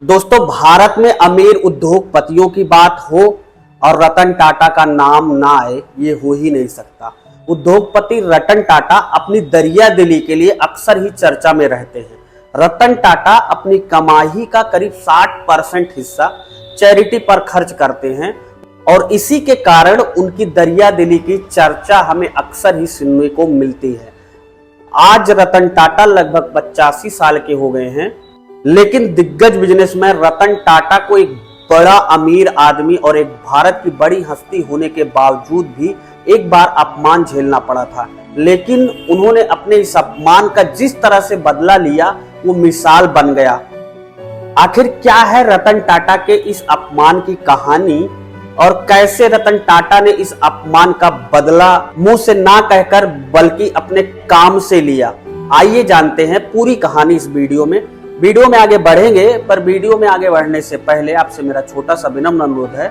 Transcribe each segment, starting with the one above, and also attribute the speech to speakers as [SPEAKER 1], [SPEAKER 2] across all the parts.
[SPEAKER 1] दोस्तों, भारत में अमीर उद्योगपतियों की बात हो और रतन टाटा का नाम ना आए, ये हो ही नहीं सकता। उद्योगपति रतन टाटा अपनी दरिया दिली के लिए अक्सर ही चर्चा में रहते हैं। रतन टाटा अपनी कमाई का करीब 60% हिस्सा चैरिटी पर खर्च करते हैं और इसी के कारण उनकी दरिया दिली की चर्चा हमें अक्सर ही सुनने को मिलती है। आज रतन टाटा लगभग 85 साल के हो गए हैं, लेकिन दिग्गज बिजनेसमैन रतन टाटा को एक बड़ा अमीर आदमी और एक भारत की बड़ी हस्ती होने के बावजूद भी एक बार अपमान झेलना पड़ा था। लेकिन उन्होंने अपने इस अपमान का जिस तरह से बदला लिया, वो मिसाल बन गया। आखिर क्या है रतन टाटा के इस अपमान की कहानी और कैसे रतन टाटा ने इस अपमान का बदला मुंह से ना कहकर बल्कि अपने काम से लिया? आइए जानते हैं पूरी कहानी इस वीडियो में आगे बढ़ेंगे। पर वीडियो में आगे बढ़ने से पहले आपसे मेरा छोटा सा विनम्र अनुरोध है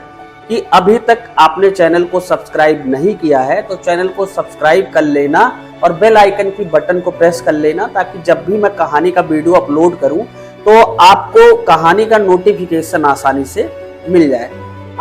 [SPEAKER 1] कि अभी तक आपने चैनल को सब्सक्राइब नहीं किया है तो चैनल को सब्सक्राइब कर लेना और बेल आइकन की बटन को प्रेस कर लेना, ताकि जब भी मैं कहानी का वीडियो अपलोड करूं तो आपको कहानी का नोटिफिकेशन आसानी से मिल जाए।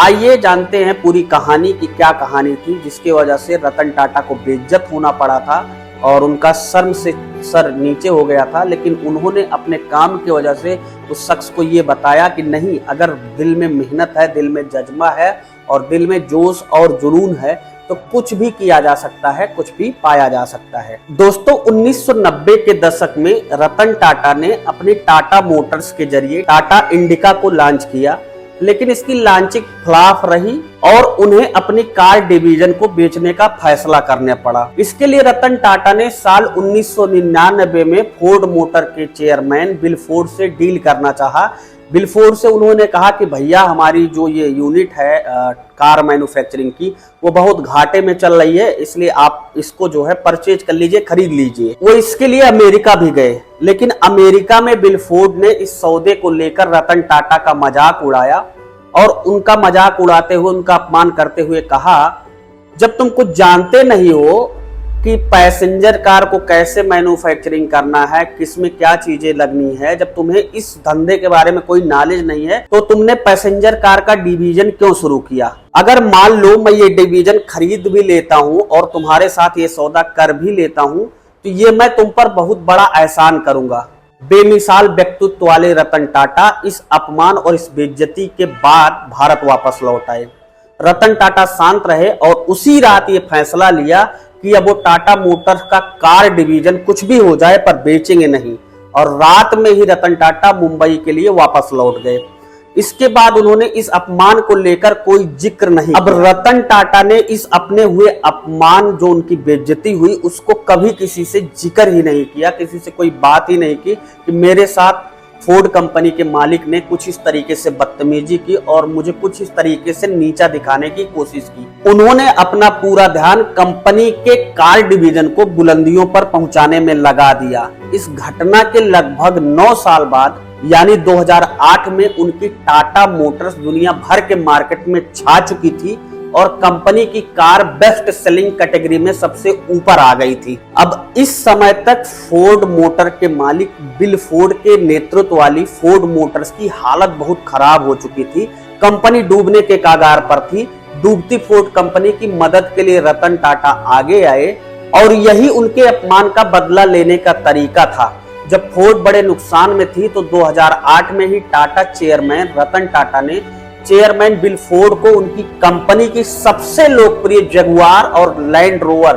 [SPEAKER 1] आइए जानते हैं पूरी कहानी की क्या कहानी थी जिसकी वजह से रतन टाटा को बेइज्जत होना पड़ा था और उनका शर्म से सर नीचे हो गया था। लेकिन उन्होंने अपने काम की वजह से उस शख्स को ये बताया कि नहीं, अगर दिल में मेहनत है, दिल में जज्बा है और दिल में जोश और जुनून है तो कुछ भी किया जा सकता है, कुछ भी पाया जा सकता है। दोस्तों, 1990 के दशक में रतन टाटा ने अपनी टाटा मोटर्स के जरिए टाटा इंडिका को लॉन्च किया, लेकिन इसकी लॉन्चिंग फ्लॉप रही और उन्हें अपनी कार डिवीजन को बेचने का फैसला करना पड़ा। इसके लिए रतन टाटा ने साल 1999 में फोर्ड मोटर के चेयरमैन बिल फोर्ड से डील करना चाहा। बिल फोर्ड से उन्होंने कहा कि भैया, हमारी जो ये यूनिट है कार मैन्युफैक्चरिंग की, वो बहुत घाटे में चल रही है, इसलिए आप इसको जो है परचेज कर लीजिए, खरीद लीजिए। वो इसके लिए अमेरिका भी गए, लेकिन अमेरिका में बिल फोर्ड ने इस सौदे को लेकर रतन टाटा का मजाक उड़ाया और उनका मजाक उड़ाते हुए, उनका अपमान करते हुए कहा, जब तुम कुछ जानते नहीं हो कि पैसेंजर कार को कैसे मैन्युफैक्चरिंग करना है, किसमें क्या चीजें लगनी है, जब तुम्हें इस धंधे के बारे में कोई नॉलेज नहीं है तो तुमने पैसेंजर कार का डिवीजन क्यों शुरू किया? अगर मान लो मैं ये डिवीजन खरीद भी लेता हूं और तुम्हारे साथ ये सौदा कर भी लेता हूं तो ये मैं तुम पर बहुत बड़ा एहसान करूंगा। बेमिसाल व्यक्तित्व वाले रतन टाटा इस अपमान और इस बेइज्जती के बाद भारत वापस लौट आए। रतन टाटा शांत रहे और उसी रात ये फैसला लिया कि अब वो टाटा मोटर्स का कार डिवीजन कुछ भी हो जाए पर बेचेंगे नहीं, और रात में ही रतन टाटा मुंबई के लिए वापस लौट गए। इसके बाद उन्होंने इस अपमान को लेकर कोई जिक्र नहीं। अब रतन टाटा ने इस अपने हुए अपमान, जो उनकी बेइज्जती हुई, उसको कभी किसी से जिक्र ही नहीं किया, किसी से कोई बात ही नहीं की कि मेरे साथ फोर्ड कंपनी के मालिक ने कुछ इस तरीके से बदतमीजी की और मुझे कुछ इस तरीके से नीचा दिखाने की कोशिश की। उन्होंने अपना पूरा ध्यान कंपनी के कार डिवीजन को बुलंदियों पर पहुंचाने में लगा दिया। इस घटना के लगभग 9 साल बाद यानी 2008 में उनकी टाटा मोटर्स दुनिया भर के मार्केट में छा चुकी थी और कंपनी की कार बेस्ट सेलिंग कैटेगरी में सबसे ऊपर आ गई थी। अब इस समय तक फोर्ड मोटर के मालिक बिल फोर्ड के नेतृत्व वाली फोर्ड मोटर्स की हालत बहुत खराब हो चुकी थी। कंपनी डूबने के कगार पर थी। डूबती फोर्ड कंपनी की मदद के लिए रतन टाटा आगे आए और यही उनके अपमान का बदला लेने का तरीका था। जब फोर्ड बड़े नुकसान में थी तो 2008 में ही टाटा चेयरमैन रतन टाटा ने चेयरमैन बिल फोर्ड को उनकी कंपनी की सबसे लोकप्रिय जगुआर और लैंड रोवर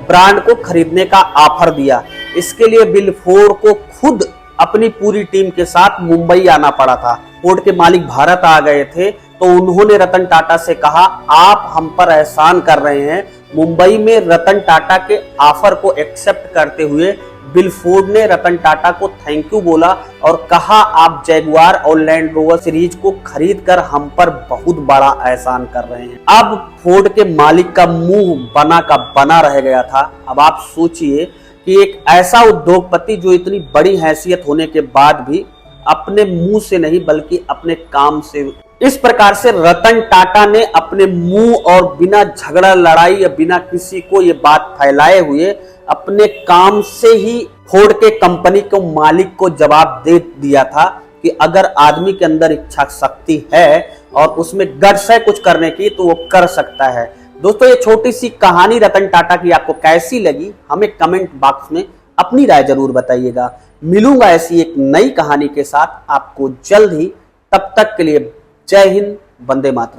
[SPEAKER 1] ब्रांड को खरीदने का ऑफर दिया। इसके लिए बिल फोर्ड को खुद अपनी पूरी टीम के साथ मुंबई आना पड़ा था। फोर्ड के मालिक भारत आ गए थे तो उन्होंने रतन टाटा से कहा, आप हम पर एहसान कर रहे हैं। मुंबई में रतन टाटा के ऑफर को एक्सेप्ट करते हुए बिल फोर्ड ने रतन टाटा को थैंक यू बोला और कहा, आप जैगुआर और लैंड रोवर सीरीज को खरीद कर हम पर बहुत बड़ा एहसान कर रहे हैं। अब फोर्ड के मालिक का मुंह बना का बना रह गया था। अब आप सोचिए कि एक ऐसा उद्योगपति जो इतनी बड़ी हैसियत होने के बाद भी अपने मुंह से नहीं बल्कि अपने काम से, इस प्रकार से रतन टाटा ने अपने मुंह और बिना झगड़ा लड़ाई या बिना किसी को ये बात फैलाए हुए अपने काम से ही फोर्ड के कंपनी को मालिक को जवाब दे दिया था कि अगर आदमी के अंदर इच्छा शक्ति है और उसमें गट्स है कुछ करने की तो वो कर सकता है। दोस्तों, ये छोटी सी कहानी रतन टाटा की आपको कैसी लगी, हमें कमेंट बॉक्स में अपनी राय जरूर बताइएगा। मिलूंगा ऐसी एक नई कहानी के साथ आपको जल्द ही। तब तक के लिए जय हिंद, वंदे मातरम।